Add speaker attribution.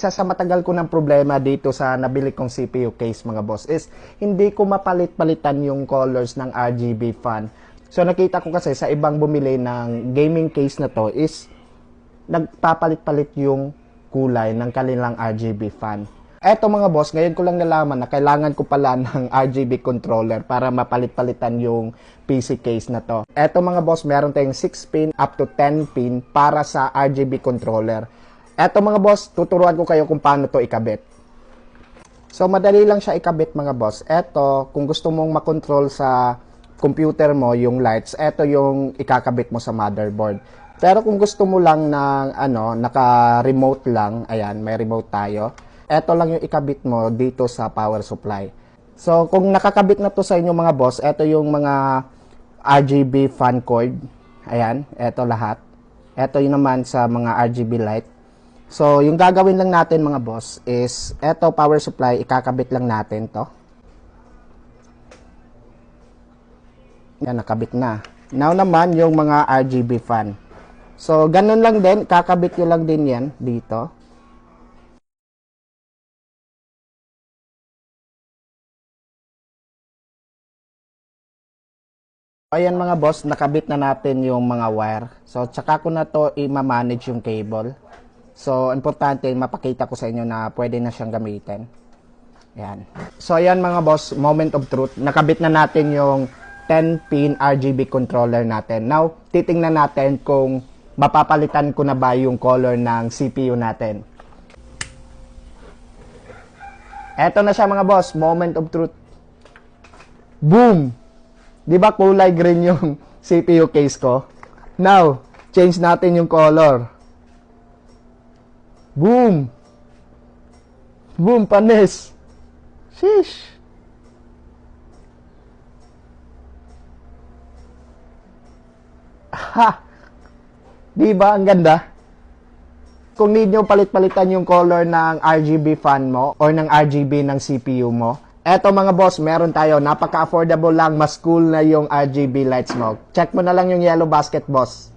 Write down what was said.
Speaker 1: Isa sa matagal ko ng problema dito sa nabili kong CPU case mga boss is hindi ko mapalit-palitan yung colors ng RGB fan. So nakita ko kasi sa ibang bumili ng gaming case na to is nagpapalit-palit yung kulay ng kanilang RGB fan. Eto mga boss, ngayon ko lang nalaman na kailangan ko pala ng RGB controller para mapalit-palitan yung PC case na to. Eto mga boss, meron tayong 6 pin up to 10 pin para sa RGB controller. Eto mga boss, tuturuan ko kayo kung paano to ikabit. So madali lang siya ikabit mga boss. Eto, kung gusto mong makontrol sa computer mo yung lights, eto yung ikakabit mo sa motherboard. Pero kung gusto mo lang ng naka-remote lang, ayan, may remote tayo. Eto lang yung ikabit mo dito sa power supply. So kung nakakabit na to sa inyo mga boss, eto yung mga RGB fan cord. Ayan, eto lahat. Eto yun naman sa mga RGB light. So, yung gagawin lang natin mga boss is, eto power supply, ikakabit lang natin to. Yan, nakabit na. Now naman, yung mga RGB fan. So, ganun lang din, kakabit nyo lang din yan dito. Ayan mga boss, nakabit na natin yung mga wire. So, tsaka ko na to i-manage yung cable. So, importante, mapakita ko sa inyo na pwede na siyang gamitin. Ayan. So, ayan mga boss, moment of truth. Nakabit na natin yung 10-pin RGB controller natin. Now, titingnan natin kung mapapalitan ko na ba yung color ng CPU natin. Eto na siya mga boss, moment of truth. Boom! Di ba kulay green yung CPU case ko? Now, change natin yung color. Boom! Boom, panis! Sheesh! Ha! Diba ang ganda? Kung need nyo palit-palitan yung color ng RGB fan mo or ng RGB ng CPU mo, eto mga boss, meron tayo. Napaka-affordable lang, mas cool na yung RGB lights mo. Check mo na lang yung yellow basket boss.